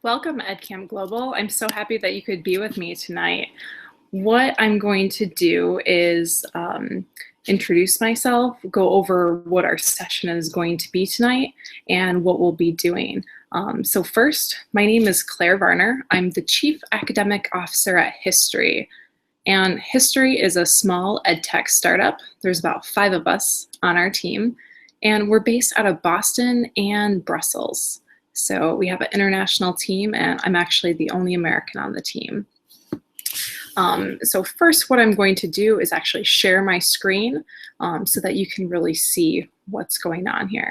Welcome, EdCamp Global. I'm so happy that you could be with me tonight. What I'm going to do is introduce myself, go over what our session is going to be tonight, and what we'll be doing. So first, my name is Claire Varner. I'm the Chief Academic Officer at Hstry. And Hstry is a small edtech startup. There's about 5 of us on our team, and we're based out of Boston and Brussels. So we have an international team, and I'm actually the only American on the team. So first, what I'm going to do is actually share my screen so that you can really see what's going on here.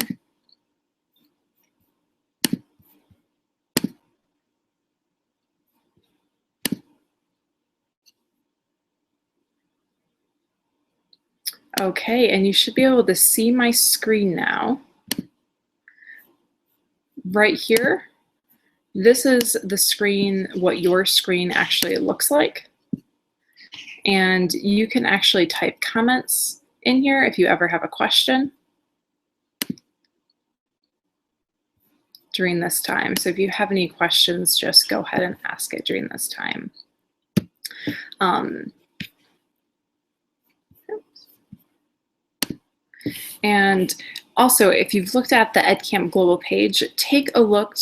Okay, and you should be able to see my screen now. Right here, this is the screen, what your screen actually looks like. And you can actually type comments in here if you ever have a question during this time. So if you have any questions, just go ahead and ask it during this time. And also, if you've looked at the EdCamp Global page, take a look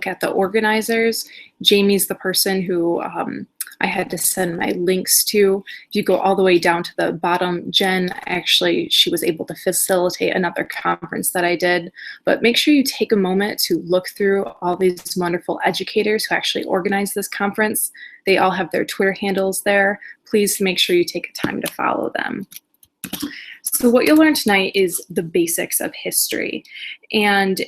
at the organizers. Jamie's the person who I had to send my links to. If you go all the way down to the bottom, Jen, actually, she was able to facilitate another conference that I did. But make sure you take a moment to look through all these wonderful educators who actually organized this conference. They all have their Twitter handles there. Please make sure you take time to follow them. So what you'll learn tonight is the basics of Hstry. And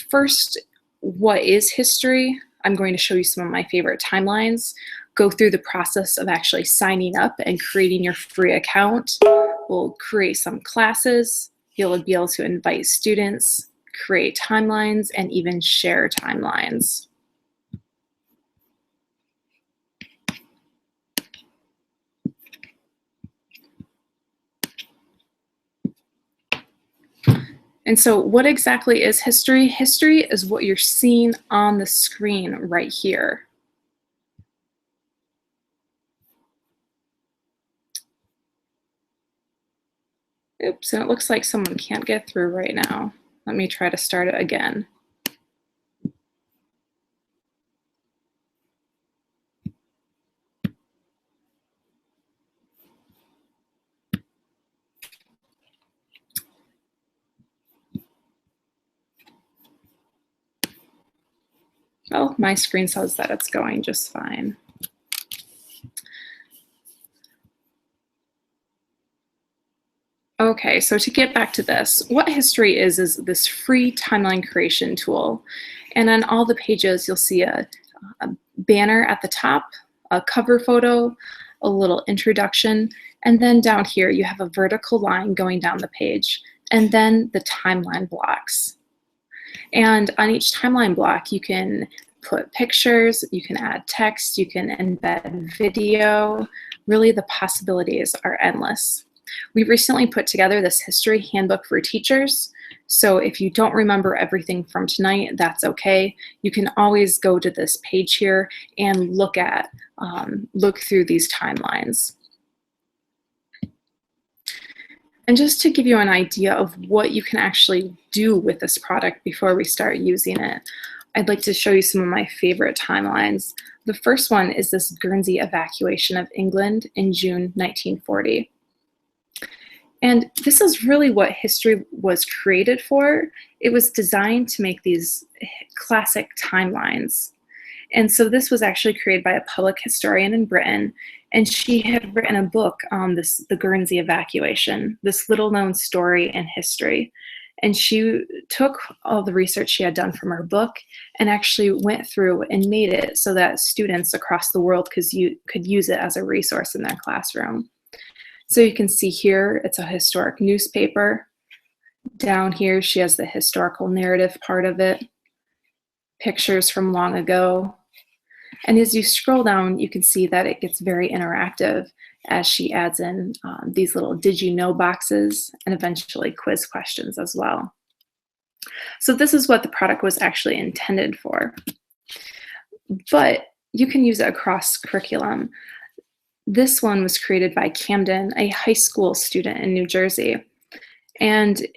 first, what is Hstry? I'm going to show you some of my favorite timelines, go through the process of actually signing up and creating your free account. We'll create some classes. You'll be able to invite students, create timelines, and even share timelines. And so what exactly is Hstry? Hstry is what you're seeing on the screen right here. Oops, and it looks like someone can't get through right now. Let me try to start it again. Oh, my screen says that it's going just fine. Okay, so to get back to this, what Hstry is this free timeline creation tool. And on all the pages, you'll see a banner at the top, a cover photo, a little introduction, and then down here you have a vertical line going down the page, and then the timeline blocks. And on each timeline block, you can put pictures, you can add text, you can embed video. Really, the possibilities are endless. We recently put together this Hstry handbook for teachers. So if you don't remember everything from tonight, that's okay. You can always go to this page here and look through these timelines. And just to give you an idea of what you can actually do with this product before we start using it, I'd like to show you some of my favorite timelines. The first one is this Guernsey evacuation of England in June 1940. And this is really what Hstry was created for. It was designed to make these classic timelines. And so this was actually created by a public historian in Britain, and she had written a book on the Guernsey evacuation, this little known story in history. And she took all the research she had done from her book and actually went through and made it so that students across the world could use it as a resource in their classroom. So you can see here, it's a historic newspaper. Down here, she has the historical narrative part of it, pictures from long ago. And as you scroll down, you can see that it gets very interactive as she adds in these little did you know boxes and eventually quiz questions as well. So this is what the product was actually intended for. But you can use it across curriculum. This one was created by Camden, a high school student in New Jersey. And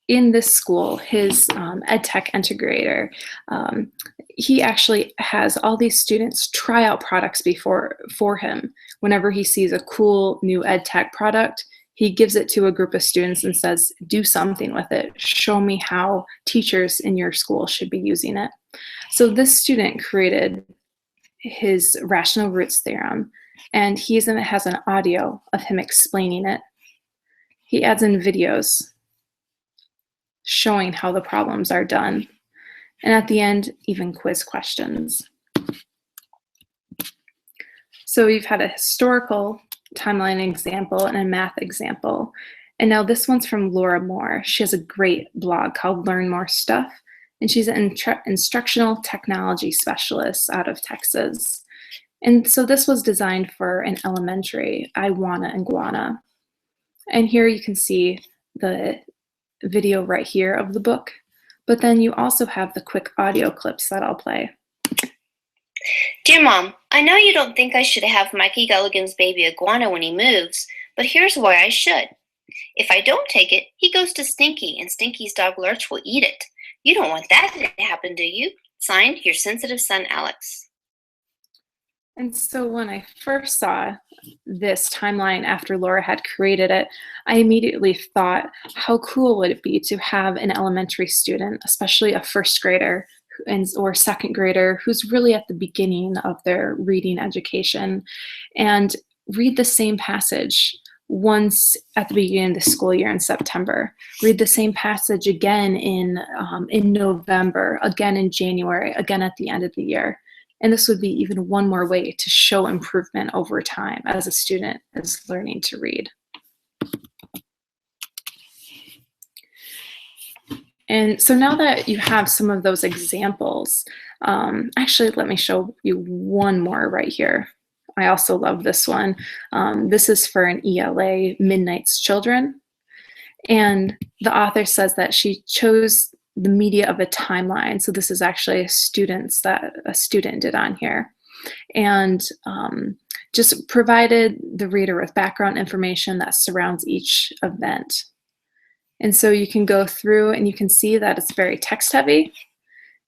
in this school, his ed tech integrator, um, he actually has all these students try out products for him. Whenever he sees a cool new ed tech product, he gives it to a group of students and says, do something with it. Show me how teachers in your school should be using it. So this student created his rational roots theorem, and he has an audio of him explaining it. He adds in videos showing how the problems are done. And at the end, even quiz questions. So you've had a historical timeline example and a math example. And now this one's from Laura Moore. She has a great blog called Learn More Stuff, and she's an instructional technology specialist out of Texas. And so this was designed for an elementary, Iwana and Guana. And here you can see the video right here of the book, but then you also have the quick audio clips that I'll play. Dear Mom, I know you don't think I should have Mikey Gulligan's baby iguana when he moves, but here's why I should. If I don't take it, he goes to Stinky, and Stinky's dog Lurch will eat it. You don't want that to happen, do you? Signed, your sensitive son, Alex. And so when I first saw this timeline after Laura had created it, I immediately thought, how cool would it be to have an elementary student, especially a first grader or second grader, who's really at the beginning of their reading education, and read the same passage once at the beginning of the school year in September, read the same passage again in November, again in January, again at the end of the year. And this would be even one more way to show improvement over time as a student is learning to read. And so now that you have some of those examples, actually, let me show you one more right here. I also love this one. This is for an ELA, Midnight's Children. And the author says that she chose the media of a timeline. So this is actually a student did on here. And just provided the reader with background information that surrounds each event. And so you can go through and you can see that it's very text heavy.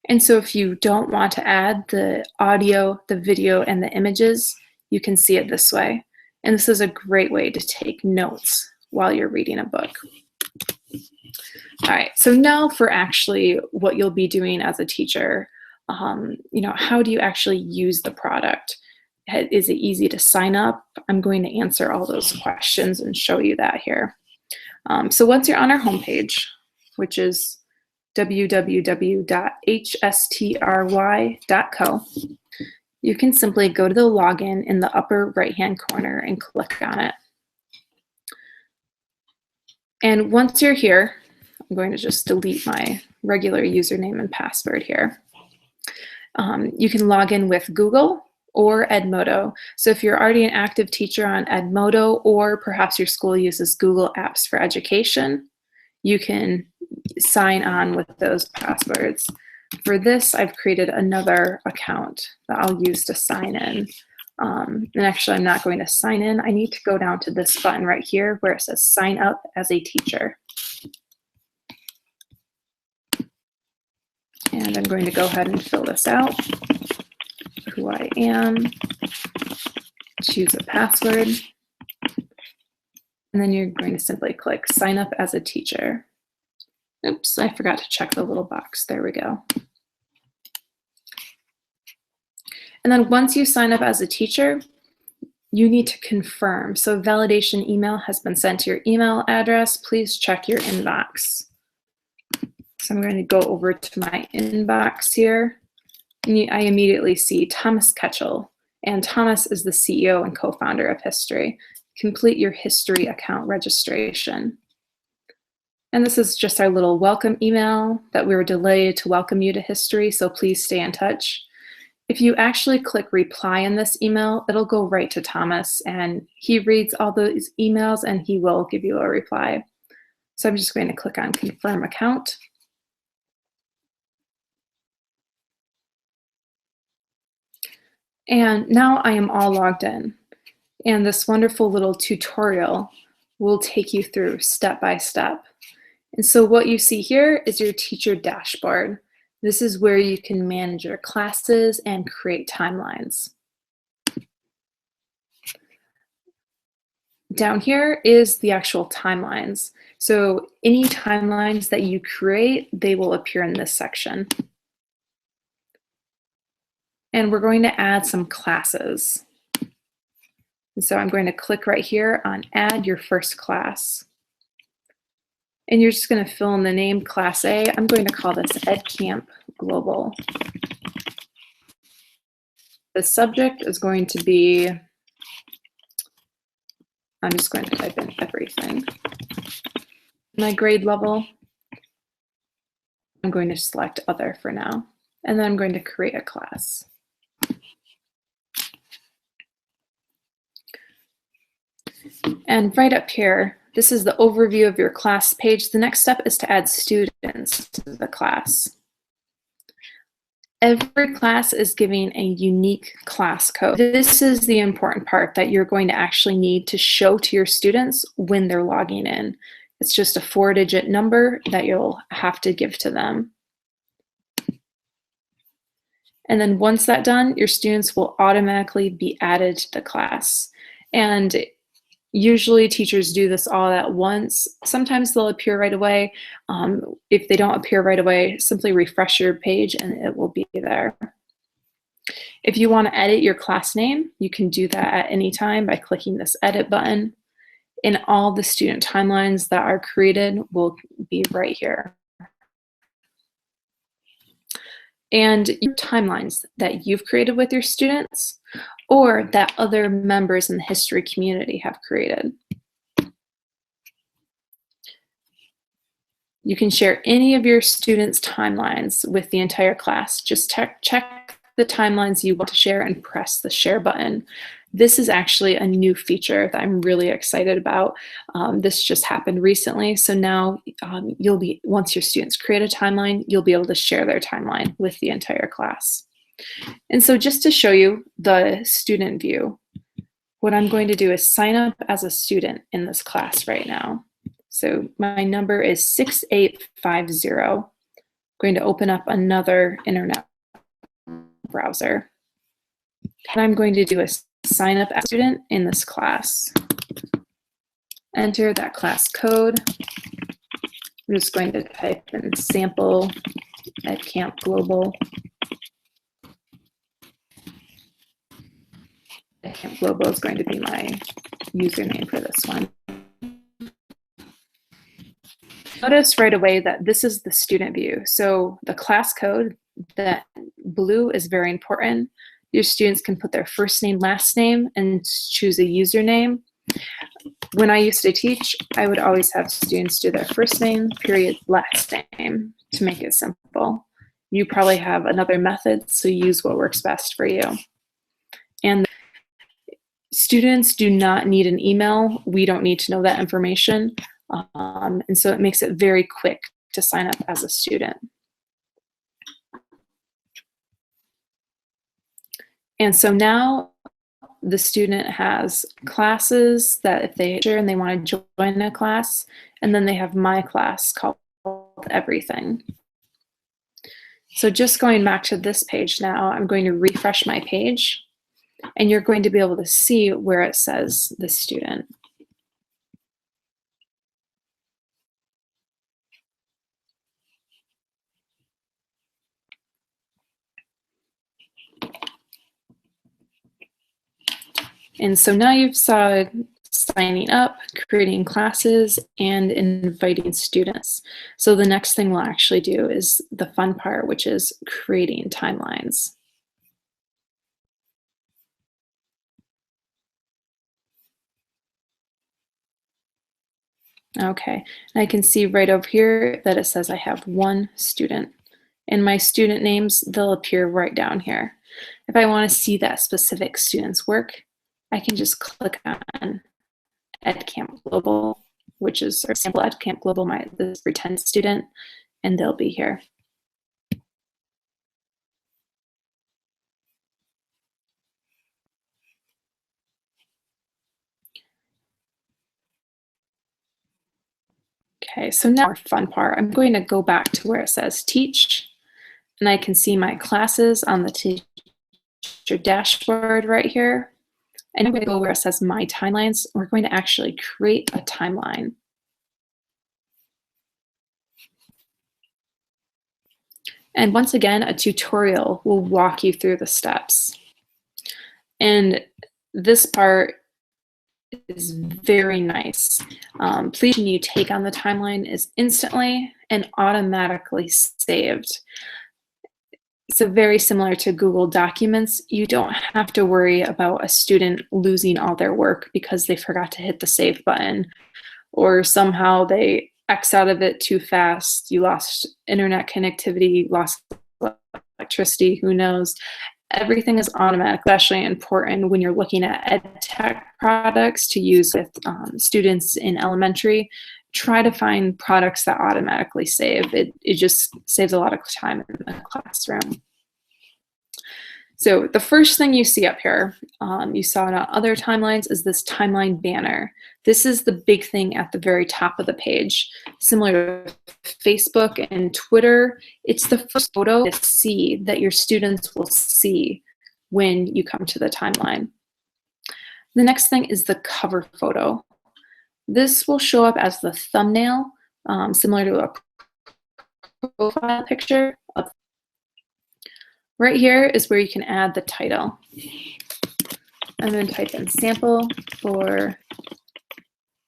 And so if you don't want to add the audio, the video, and the images, you can see it this way. And this is a great way to take notes while you're reading a book. All right, so now for actually what you'll be doing as a teacher. How do you actually use the product? Is it easy to sign up? I'm going to answer all those questions and show you that here. So once you're on our homepage, which is www.hstry.co, you can simply go to the login in the upper right-hand corner and click on it. And once you're here, I'm going to just delete my regular username and password here. You can log in with Google or Edmodo. So if you're already an active teacher on Edmodo, or perhaps your school uses Google Apps for Education, you can sign on with those passwords. For this, I've created another account that I'll use to sign in. And actually, I'm not going to sign in. I need to go down to this button right here where it says sign up as a teacher. And I'm going to go ahead and fill this out. Who I am, choose a password, and then you're going to simply click sign up as a teacher. Oops, I forgot to check the little box. There we go. And then once you sign up as a teacher, you need to confirm. So validation email has been sent to your email address. Please check your inbox. So I'm going to go over to my inbox here. And I immediately see Thomas Ketchell, and Thomas is the CEO and co-founder of Hstry. Complete your Hstry account registration. And this is just our little welcome email that we were delayed to welcome you to Hstry, so please stay in touch. If you actually click reply in this email, it'll go right to Thomas, and he reads all those emails and he will give you a reply. So I'm just going to click on confirm account. And now I am all logged in. And this wonderful little tutorial will take you through step by step. And so what you see here is your teacher dashboard. This is where you can manage your classes and create timelines. Down here is the actual timelines. So any timelines that you create, they will appear in this section. And we're going to add some classes. And so I'm going to click right here on Add Your First Class. And you're just going to fill in the name, Class A. I'm going to call this EdCamp Global. The subject is going to be, I'm just going to type in everything. My grade level, I'm going to select Other for now. And then I'm going to create a class. And right up here, this is the overview of your class page. The next step is to add students to the class. Every class is giving a unique class code. This is the important part that you're going to actually need to show to your students when they're logging in. It's just a 4-digit number that you'll have to give to them. And then once that's done, your students will automatically be added to the class. And usually teachers do this all at once. Sometimes they'll appear right away. If they don't appear right away, simply refresh your page and it will be there. If you want to edit your class name, you can do that at any time by clicking this edit button. And all the student timelines that are created will be right here. And your timelines that you've created with your students or that other members in the Hstry community have created. You can share any of your students' timelines with the entire class. Just check the timelines you want to share and press the share button. This is actually a new feature that I'm really excited about. This just happened recently. So now once your students create a timeline, you'll be able to share their timeline with the entire class. And so just to show you the student view, what I'm going to do is sign up as a student in this class right now. So my number is 6850. I'm going to open up another internet browser. And I'm going to do a sign up as a student in this class. Enter that class code. I'm just going to type in sample EdCamp Global. EdCamp Global is going to be my username for this one. Notice right away that this is the student view. So the class code, that blue, is very important. Your students can put their first name, last name, and choose a username. When I used to teach, I would always have students do their first name, period, last name to make it simple. You probably have another method, so use what works best for you. And students do not need an email. We don't need to know that information. And so it makes it very quick to sign up as a student. And so now the student has classes that if they share and they want to join a class, and then they have my class called Everything. So just going back to this page now, I'm going to refresh my page, and you're going to be able to see where it says the student. And so now you've saw signing up, creating classes, and inviting students. So the next thing we'll actually do is the fun part, which is creating timelines. Okay, and I can see right over here that it says I have one student. And my student names, they'll appear right down here. If I want to see that specific student's work, I can just click on EdCamp Global, which is our sample EdCamp Global, this pretend student, and they'll be here. Okay, so now our fun part. I'm going to go back to where it says teach, and I can see my classes on the teacher dashboard right here. And I'm going to go where it says my timelines. We're going to actually create a timeline. And once again, a tutorial will walk you through the steps. And this part is very nice. Please, when you take on the timeline is instantly and automatically saved. So very similar to Google Documents, you don't have to worry about a student losing all their work because they forgot to hit the save button, or somehow they X out of it too fast, you lost internet connectivity, lost electricity, who knows. Everything is automatic, especially important when you're looking at ed tech products to use with students in elementary. Try to find products that automatically save. It just saves a lot of time in the classroom. So the first thing you see up here, you saw it on other timelines, is this timeline banner. This is the big thing at the very top of the page. Similar to Facebook and Twitter, it's the first photo to see that your students will see when you come to the timeline. The next thing is the cover photo. This will show up as the thumbnail, similar to a profile picture. Right here is where you can add the title. I'm going to type in sample for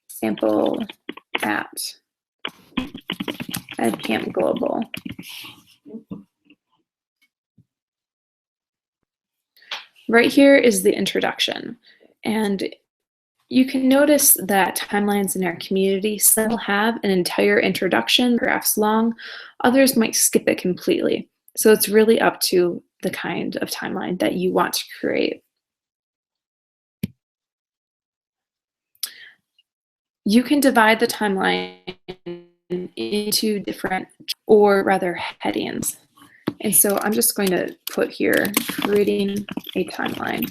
sample at EdCamp Global. Right here is the introduction. And you can notice that timelines in our community, some will have an entire introduction, paragraphs long, others might skip it completely. So it's really up to the kind of timeline that you want to create. You can divide the timeline into different, or rather, headings. And so I'm just going to put here, creating a timeline.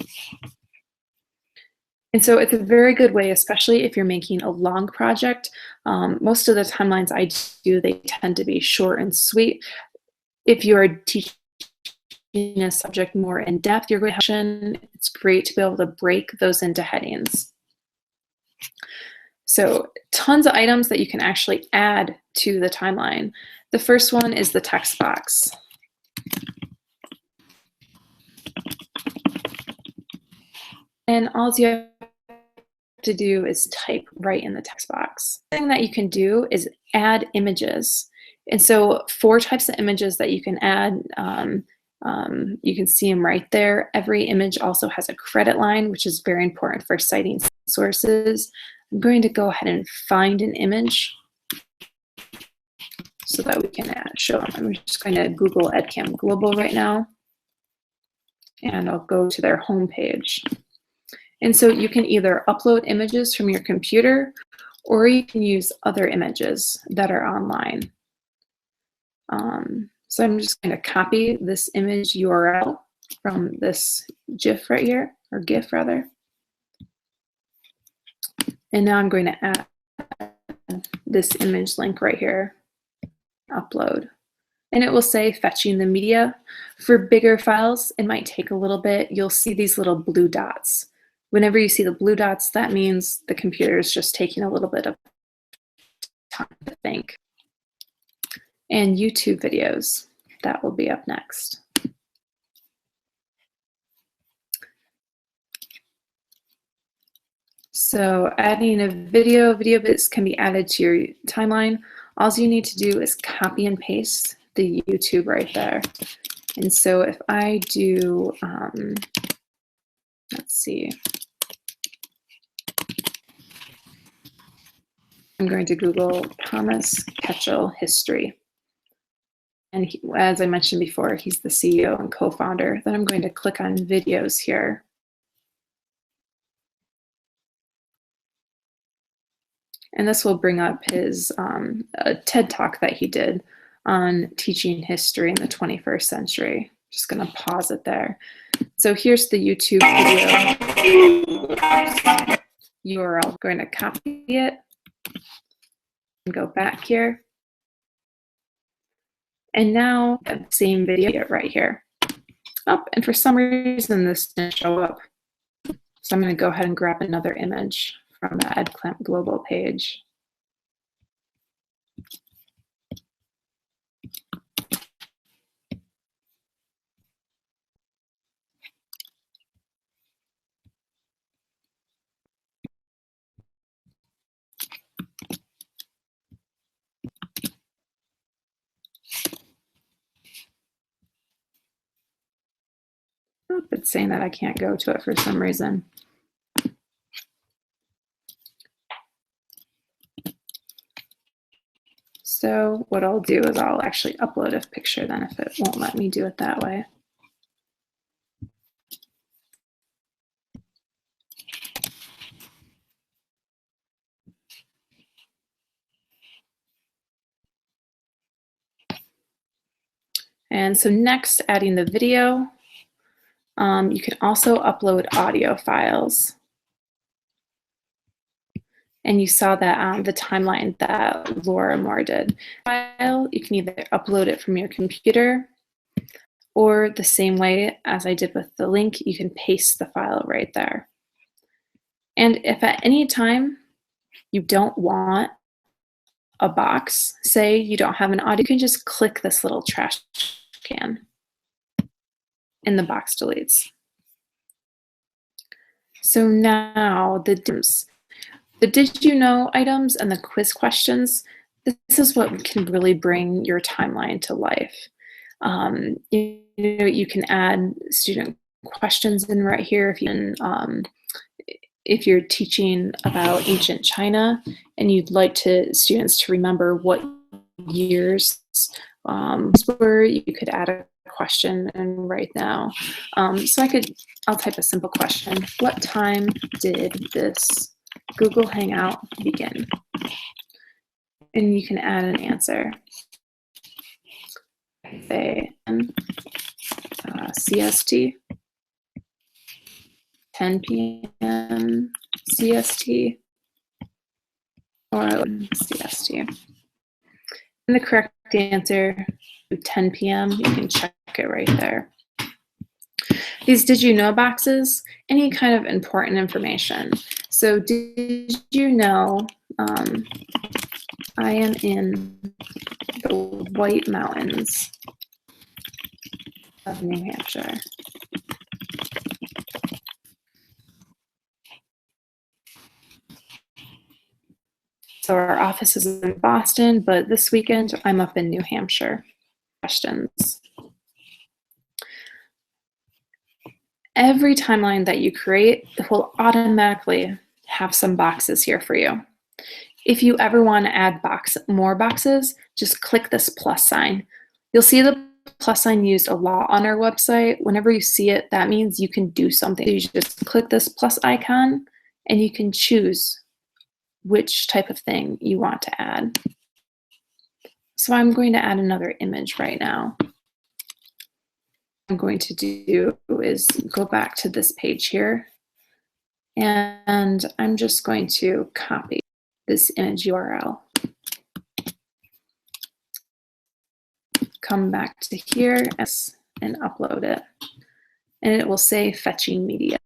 And so it's a very good way, especially if you're making a long project. Most of the timelines I do, they tend to be short and sweet. If you are teaching a subject more in depth, you're going to it's great to be able to break those into headings. So tons of items that you can actually add to the timeline. The first one is the text box. And all you have to do is type right in the text box. The thing that you can do is add images. And so 4 types of images that you can add, you can see them right there. Every image also has a credit line, which is very important for citing sources. I'm going to go ahead and find an image so that we can show them. I'm just going to Google EdCamp Global right now, and I'll go to their homepage. And so you can either upload images from your computer, or you can use other images that are online. So I'm just going to copy this image URL from this GIF right here, or GIF rather. And now I'm going to add this image link right here, upload. And it will say fetching the media. For bigger files, it might take a little bit. You'll see these little blue dots. Whenever you see the blue dots, that means the computer is just taking a little bit of time to think. And YouTube videos, that will be up next. So adding a video bits can be added to your timeline. All you need to do is copy and paste the YouTube right there. And so if I do, let's see, I'm going to Google Thomas Ketchel Hstry. And he, as I mentioned before, he's the CEO and co-founder. Then I'm going to click on videos here. And this will bring up his a TED Talk that he did on teaching history in the 21st century. Just going to pause it there. So here's the YouTube video URL. I'm going to copy it. go back here. And now the same video right here. Oh, and for some reason this didn't show up. So I'm going to go ahead and grab another image from the EdClamp Global page. Oh, it's saying that I can't go to it for some reason. So what I'll do is I'll actually upload a picture then if it won't let me do it that way. And so next, adding the video. You can also upload audio files. And you saw that the timeline that Laura Moore did. File, you can either upload it from your computer, or the same way as I did with the link, you can paste the file right there. And if at any time you don't want a box, say you don't have an audio, you can just click this little trash can and the box deletes. So now the did you know items and the quiz questions, this is what can really bring your timeline to life. You can add student questions in right here if you're teaching about ancient China and you'd like students to remember what years were, you could add a question in right now. So I'll type a simple question. What time did this Google Hangout begin? And you can add an answer. Say CST, 10 p.m. CST, or CST. And the correct answer, 10 p.m., you can check it right there. These did you know boxes, any kind of important information. So did you know I am in the White Mountains of New Hampshire? So our office is in Boston, but this weekend I'm up in New Hampshire. Questions. Every timeline that you create will automatically have some boxes here for you. If you ever want to add more boxes, just click this plus sign. You'll see the plus sign used a lot on our website. Whenever you see it, that means you can do something. You just click this plus icon and you can choose which type of thing you want to add. So I'm going to add another image right now. What I'm going to do is go back to this page here, and I'm just going to copy this image URL. Come back to here and upload it. And it will say fetching media.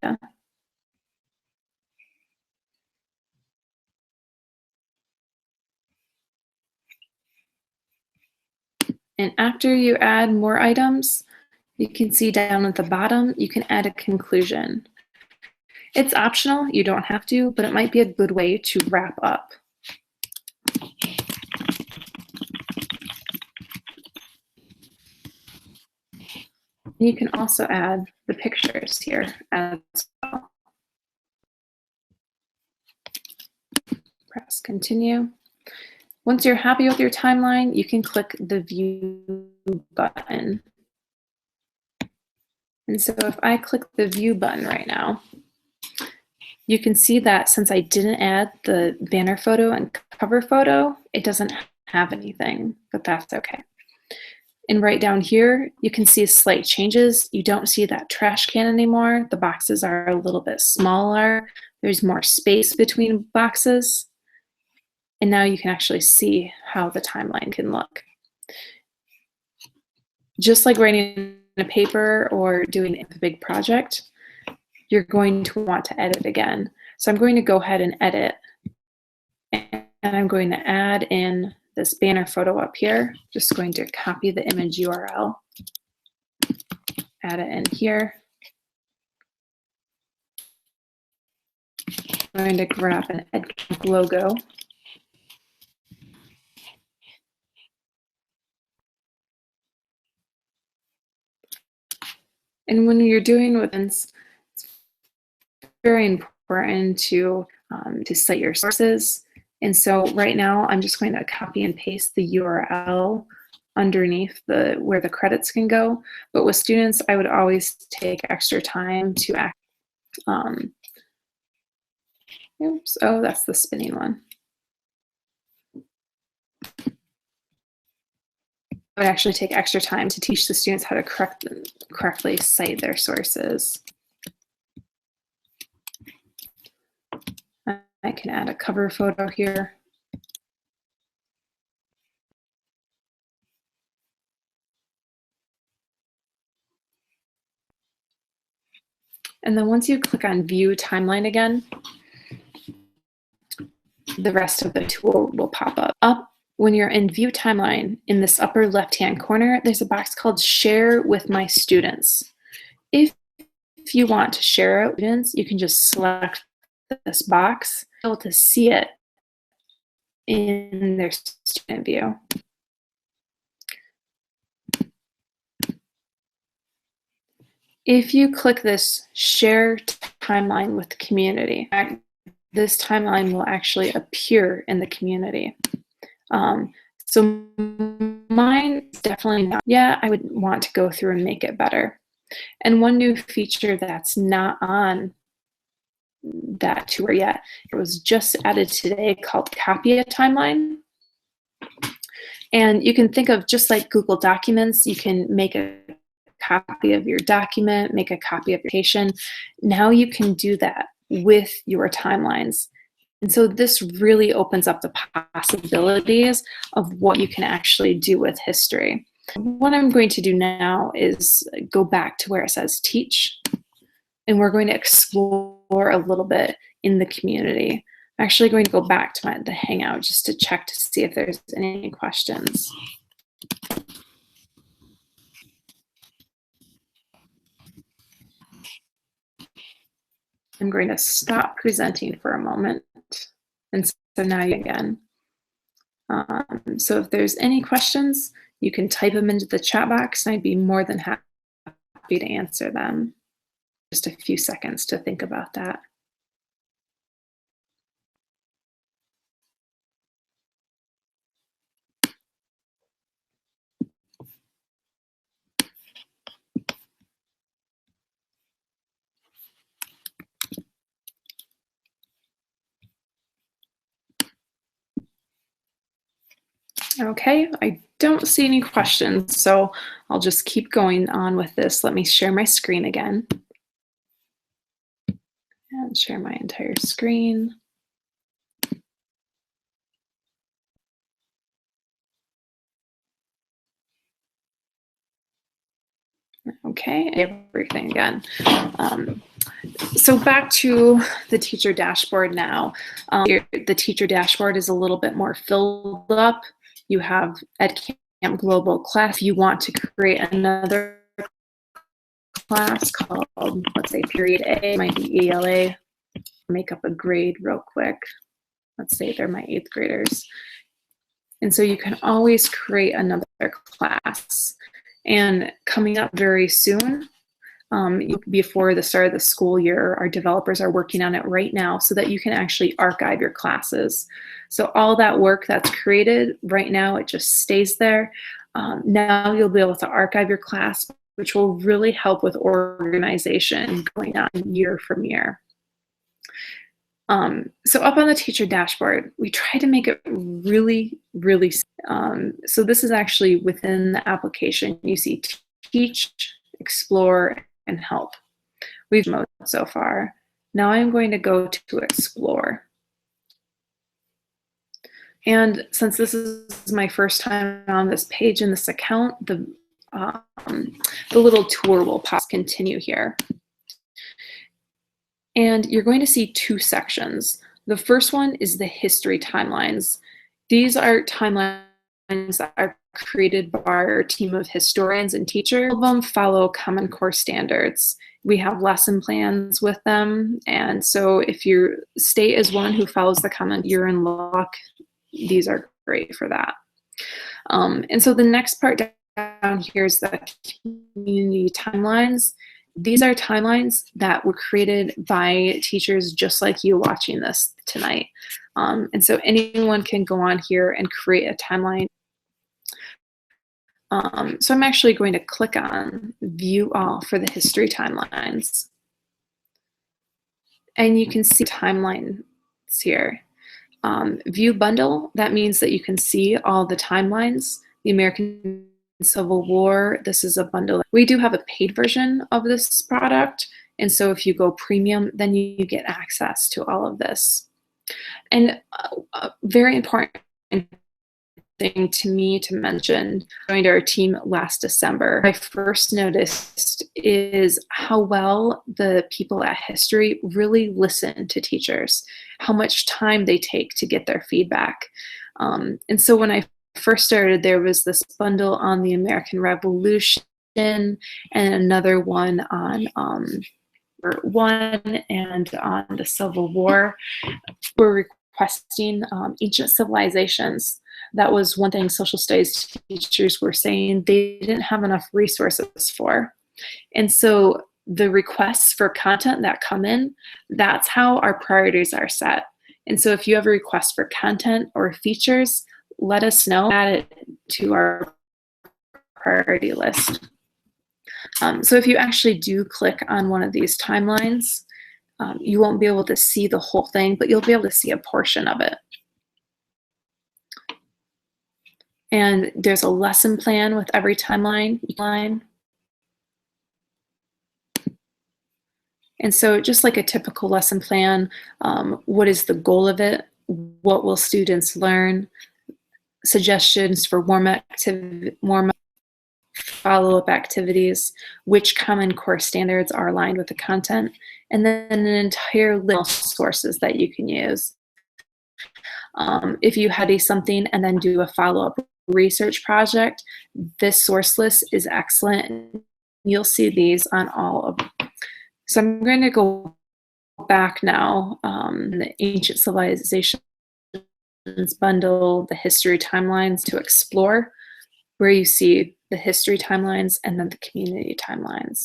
And after you add more items, you can see down at the bottom, you can add a conclusion. It's optional, you don't have to, but it might be a good way to wrap up. You can also add the pictures here as well. Press continue. Once you're happy with your timeline, you can click the view button. And so if I click the view button right now, you can see that since I didn't add the banner photo and cover photo, it doesn't have anything, but that's okay. And right down here, you can see slight changes. You don't see that trash can anymore. The boxes are a little bit smaller. There's more space between boxes. And now you can actually see how the timeline can look. Just like writing a paper or doing a big project, you're going to want to edit again. So I'm going to go ahead and edit, and I'm going to add in this banner photo up here. Just going to copy the image URL, add it in here. I'm going to grab an EdCamp logo. And when you're doing with this, it's very important to cite your sources. And so right now, I'm just going to copy and paste the URL underneath where the credits can go. But with students, I would always take extra time to oops, oh, that's the spinning one. I would actually take extra time to teach the students how to correctly cite their sources. I can add a cover photo here. And then once you click on View Timeline again, the rest of the tool will pop up. When you're in View Timeline, in this upper left-hand corner, there's a box called Share with My Students. If you want to share it with students, you can just select this box, be able to see it in their student view. If you click this Share Timeline with the Community, this timeline will actually appear in the community. So mine is definitely not. Yeah, I would want to go through and make it better. And one new feature that's not on that tour yet, it was just added today, called Copy a Timeline. And you can think of just like Google Documents, you can make a copy of your document, make a copy of your presentation. Now you can do that with your timelines. And so this really opens up the possibilities of what you can actually do with Hstry. What I'm going to do now is go back to where it says Teach, and we're going to explore a little bit in the community. I'm actually going to go back to the Hangout just to check to see if there's any questions. I'm going to stop presenting for a moment. And so now again. So if there's any questions, you can type them into the chat box, and I'd be more than happy to answer them. Just a few seconds to think about that. Okay, I don't see any questions, so I'll just keep going on with this. Let me share my screen again and share my entire screen. Okay, everything again. So back to the teacher dashboard now. The teacher dashboard is a little bit more filled up. You have EdCamp Global Class. If you want to create another class called, let's say, Period A, might be ELA, make up a grade real quick. Let's say they're my 8th graders. And so you can always create another class. And coming up very soon, before the start of the school year, our developers are working on it right now so that you can actually archive your classes. So all that work that's created right now, it just stays there. Now you'll be able to archive your class, which will really help with organization going on year from year. So up on the teacher dashboard, we try to make it really, really, so this is actually within the application. You see Teach, Explore, and Help. We've mode so far. Now I'm going to go to Explore. And since this is my first time on this page in this account, um, the little tour will pause continue here. And you're going to see two sections. The first one is the history timelines. These are timelines that are created by our team of historians and teachers. All of them follow Common Core standards. We have lesson plans with them. And so if your state is one who follows the Common, you're in luck. These are great for that. And so the next part down here is the community timelines. These are timelines that were created by teachers just like you watching this tonight. And so anyone can go on here and create a timeline. So I'm actually going to click on View All for the history timelines. And you can see timelines here. View Bundle, that means that you can see all the timelines. The American Civil War, this is a bundle. We do have a paid version of this product, and so if you go premium, then you get access to all of this. And a very important thing to me to mention, joined our team last December, I first noticed is how well the people at Hstry really listen to teachers, how much time they take to get their feedback. And so when I first started, there was this bundle on the American Revolution and another one on the Civil War. We're requesting ancient civilizations. That was one thing social studies teachers were saying they didn't have enough resources for. And so the requests for content that come in, that's how our priorities are set. And so if you have a request for content or features, let us know, add it to our priority list. So if you actually do click on one of these timelines, you won't be able to see the whole thing, but you'll be able to see a portion of it. And there's a lesson plan with every timeline. And so just like a typical lesson plan, what is the goal of it? What will students learn? Suggestions for warm-up follow-up activities, which Common Core standards are aligned with the content, and then an entire list of sources that you can use. If you study something and then do a follow-up research project, this source list is excellent. You'll see these on all of them. So I'm going to go back now, the Ancient Civilizations bundle, the history timelines to explore, where you see the history timelines and then the community timelines.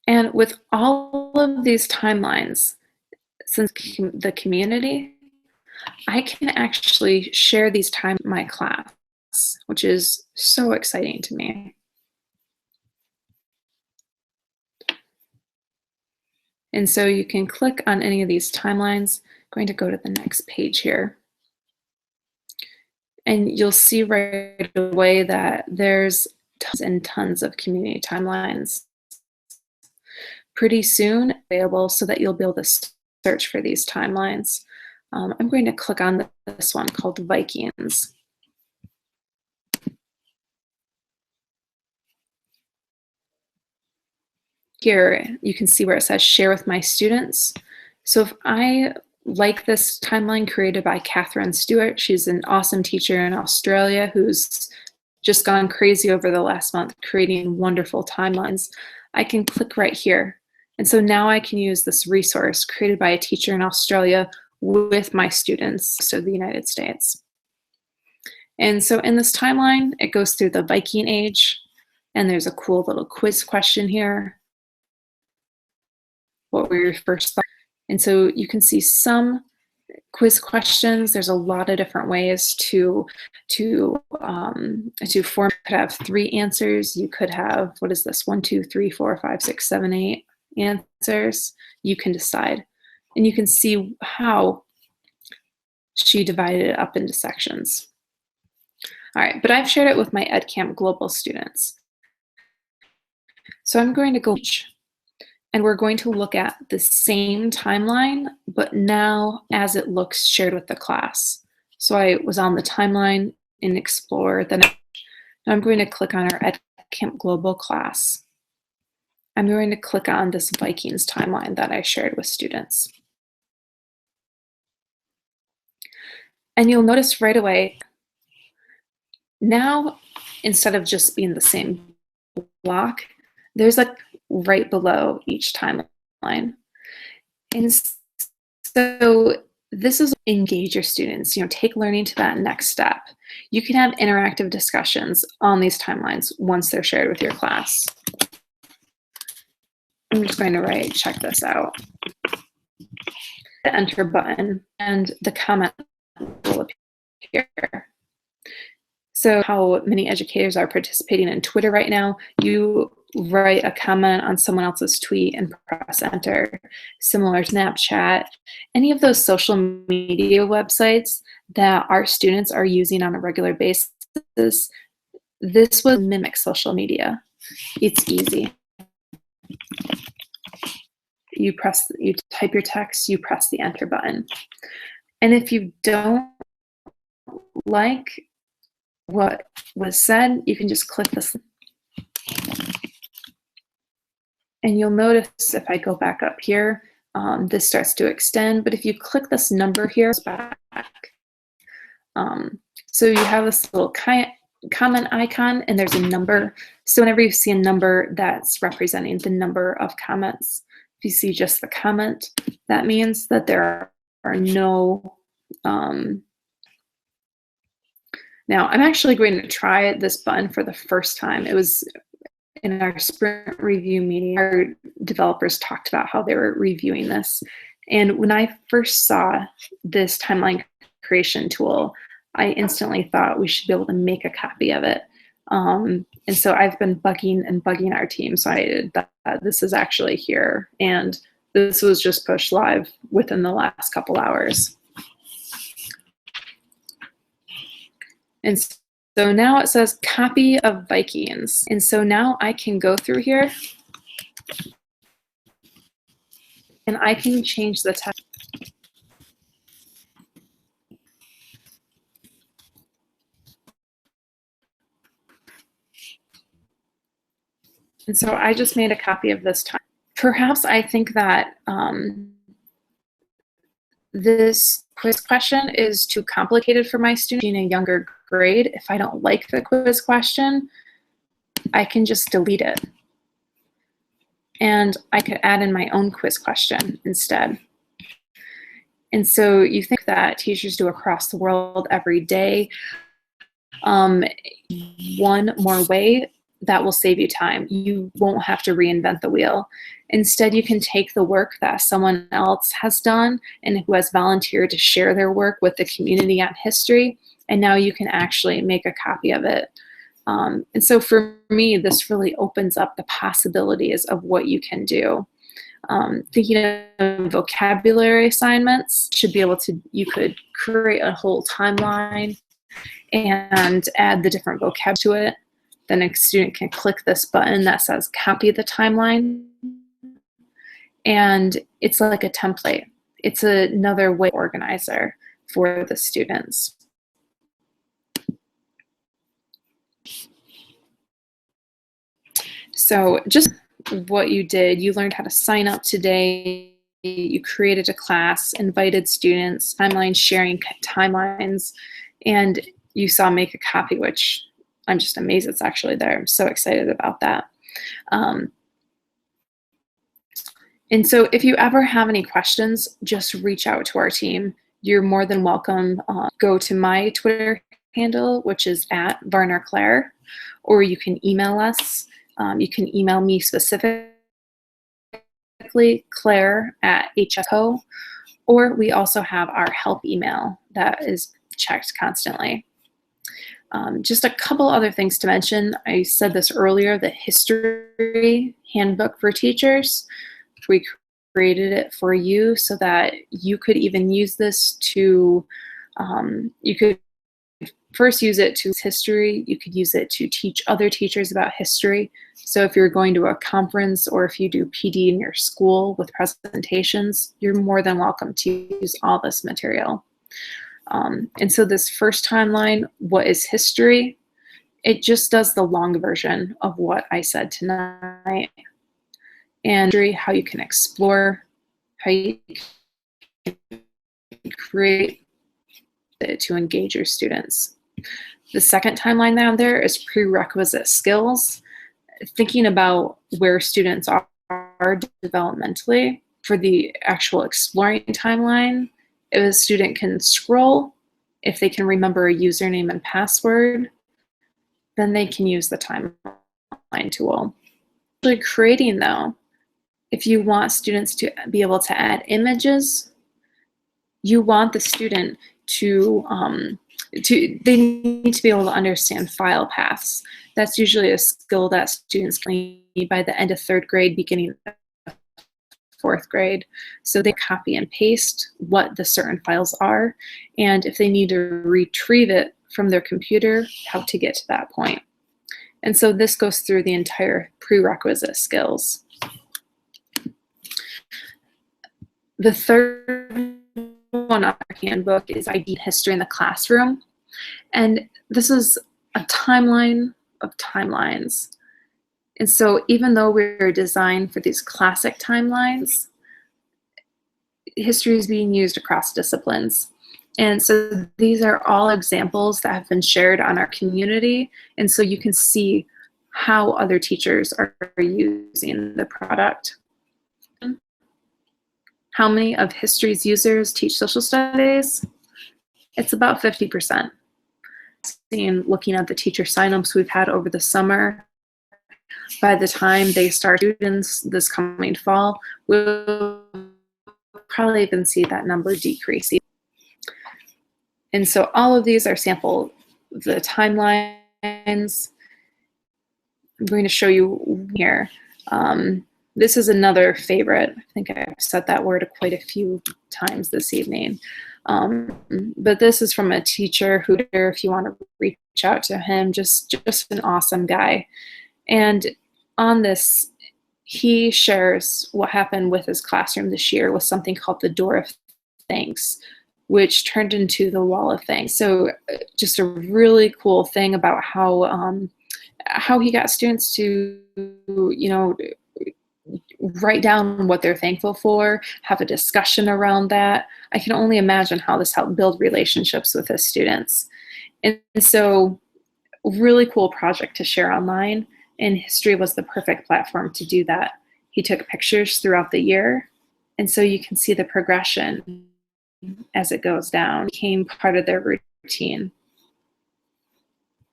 And with all of these timelines, since the community, I can actually share these timelines in my class, which is so exciting to me. And so you can click on any of these timelines. I'm going to go to the next page here. And you'll see right away that there's tons and tons of community timelines. Pretty soon available so that you'll be able to search for these timelines. I'm going to click on this one called Vikings. Here you can see where it says share with my students. So if I like this timeline created by Catherine Stewart, she's an awesome teacher in Australia who's just gone crazy over the last month creating wonderful timelines, I can click right here. And so now I can use this resource created by a teacher in Australia with my students of the United States. And so in this timeline, it goes through the Viking Age, and there's a cool little quiz question here. What were your first thoughts? And so you can see some quiz questions. There's a lot of different ways to form. You could have 3 answers. You could have, what is this, 1, 2, 3, 4, 5, 6, 7, 8 answers. You can decide. And you can see how she divided it up into sections. All right, but I've shared it with my EdCamp Global students. So I'm going to go, And we're going to look at the same timeline, but now as it looks shared with the class. So I was on the timeline in Explore, then I'm going to click on our EdCamp Global class. I'm going to click on this Vikings timeline that I shared with students. And you'll notice right away, now instead of just being the same block, there's like right below each timeline. And so this is engage your students, take learning to that next step. You can have interactive discussions on these timelines once they're shared with your class. I'm just going to check this out. The enter button and the comment will appear. So how many educators are participating in Twitter right now, you write a comment on someone else's tweet and press enter. Similar to Snapchat, any of those social media websites that our students are using on a regular basis, this will mimic social media. It's easy. You type your text, you press the enter button. And if you don't like what was said, you can just click this. And you'll notice if I go back up here, this starts to extend, but if you click this number here, it's back. So you have this little comment icon and there's a number. So whenever you see a number, that's representing the number of comments. If you see just the comment, that means that there are no now, I'm actually going to try this button for the first time. It was in our sprint review meeting, our developers talked about how they were reviewing this. And when I first saw this timeline creation tool, I instantly thought we should be able to make a copy of it. And so I've been bugging our team. So this is actually here. And this was just pushed live within the last couple hours. And so now it says copy of Vikings. And so now I can go through here and I can change the text. And so I just made a copy of this time. Perhaps I think that this quiz question is too complicated for my student in a younger grade. If I don't like the quiz question, I can just delete it. And I could add in my own quiz question instead. And so you think that teachers do across the world every day. One more way that will save you time. You won't have to reinvent the wheel. Instead, you can take the work that someone else has done and who has volunteered to share their work with the community on Hstry, and now you can actually make a copy of it. And so for me, this really opens up the possibilities of what you can do. Thinking of vocabulary assignments, you could create a whole timeline and add the different vocab to it. Then a student can click this button that says copy the timeline. And it's like a template. It's another way organizer for the students. So just what you did, you learned how to sign up today. You created a class, invited students, timeline sharing timelines, and you saw make a copy, which I'm just amazed it's actually there. I'm so excited about that. And so if you ever have any questions, just reach out to our team. You're more than welcome. Go to my Twitter handle, which is @VarnerClaire, or you can email us. You can email me specifically, Claire@HSCO, or we also have our help email that is checked constantly. Just a couple other things to mention. I said this earlier, the Hstry handbook for teachers. We created it for you so that you could even use this to, you could first use it to history. You could use it to teach other teachers about history. So if you're going to a conference or if you do PD in your school with presentations, you're more than welcome to use all this material. And so this first timeline, what is history? It just does the long version of what I said tonight. And how you can explore, how you can create it to engage your students. The second timeline down there is prerequisite skills, thinking about where students are developmentally. For the actual exploring timeline, if a student can scroll, if they can remember a username and password, then they can use the timeline tool. Actually creating though, if you want students to be able to add images, you want the student to they need to be able to understand file paths. That's usually a skill that students need by the end of 3rd grade, beginning of 4th grade. So they copy and paste what the certain files are, and if they need to retrieve it from their computer, how to get to that point. And so this goes through the entire prerequisite skills. The third one on our handbook is ID History in the Classroom. And this is a timeline of timelines. And so even though we're designed for these classic timelines, history is being used across disciplines. And so these are all examples that have been shared on our community. And so you can see how other teachers are using the product. How many of history's users teach social studies? It's about 50%. Looking at the teacher signups we've had over the summer, by the time they start students this coming fall, we'll probably even see that number decrease. And so all of these are sample the timelines. I'm going to show you here. This is another favorite. I think I've said that word quite a few times this evening. But this is from a teacher who, if you want to reach out to him, just an awesome guy. And on this, he shares what happened with his classroom this year with something called the Door of Thanks, which turned into the Wall of Thanks. So just a really cool thing about how he got students to, write down what they're thankful for, have a discussion around that. I can only imagine how this helped build relationships with his students. And so really cool project to share online, and Hstry was the perfect platform to do that. He took pictures throughout the year, and so you can see the progression as it goes down. It became part of their routine.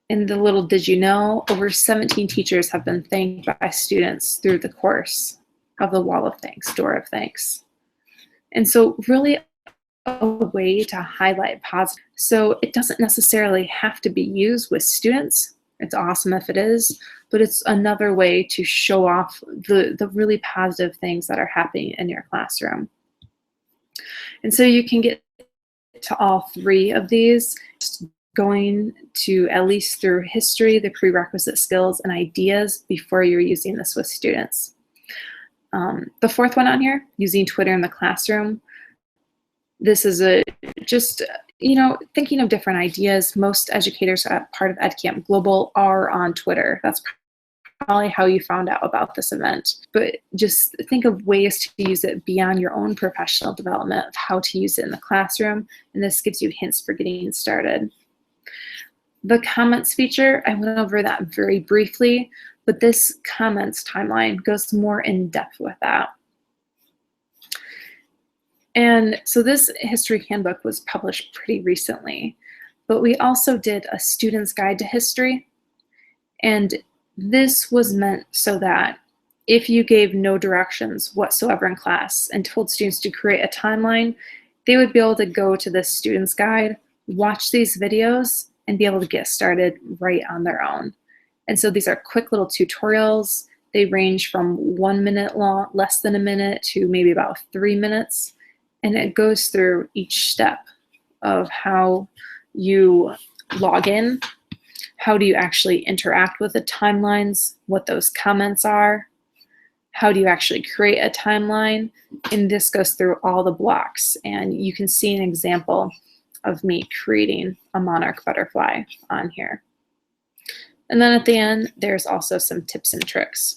And the little did you know, over 17 teachers have been thanked by students through the course of the Wall of Thanks, Door of Thanks. And so really a way to highlight positive. So it doesn't necessarily have to be used with students. It's awesome if it is, but it's another way to show off the really positive things that are happening in your classroom. And so you can get to all three of these, just going to at least through history, the prerequisite skills and ideas before you're using this with students. The fourth one on here, using Twitter in the classroom. This is thinking of different ideas. Most educators at part of EdCamp Global are on Twitter. That's probably how you found out about this event. But just think of ways to use it beyond your own professional development of how to use it in the classroom. And this gives you hints for getting started. The comments feature, I went over that very briefly, but this comments timeline goes more in depth with that. And so this history handbook was published pretty recently, but we also did a student's guide to history. And this was meant so that if you gave no directions whatsoever in class and told students to create a timeline, they would be able to go to this student's guide, watch these videos, and be able to get started right on their own. And so these are quick little tutorials. They range from 1 minute long, less than a minute, to maybe about 3 minutes. And it goes through each step of how you login. How do you actually interact with the timelines, what those comments are, how do you actually create a timeline, and this goes through all the blocks, and you can see an example of me creating a monarch butterfly on here. And then at the end, there's also some tips and tricks.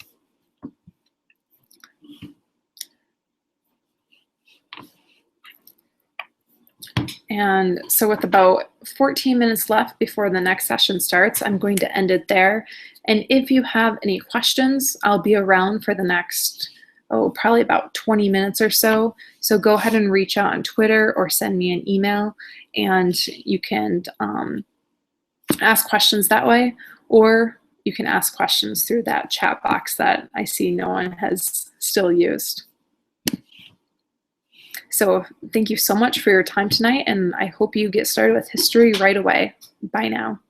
And so with about 14 minutes left before the next session starts, I'm going to end it there. And if you have any questions, I'll be around for the next, probably about 20 minutes or so. So go ahead and reach out on Twitter or send me an email, and you can ask questions that way, or you can ask questions through that chat box that I see no one has still used. So thank you so much for your time tonight, and I hope you get started with Hstry right away. Bye now.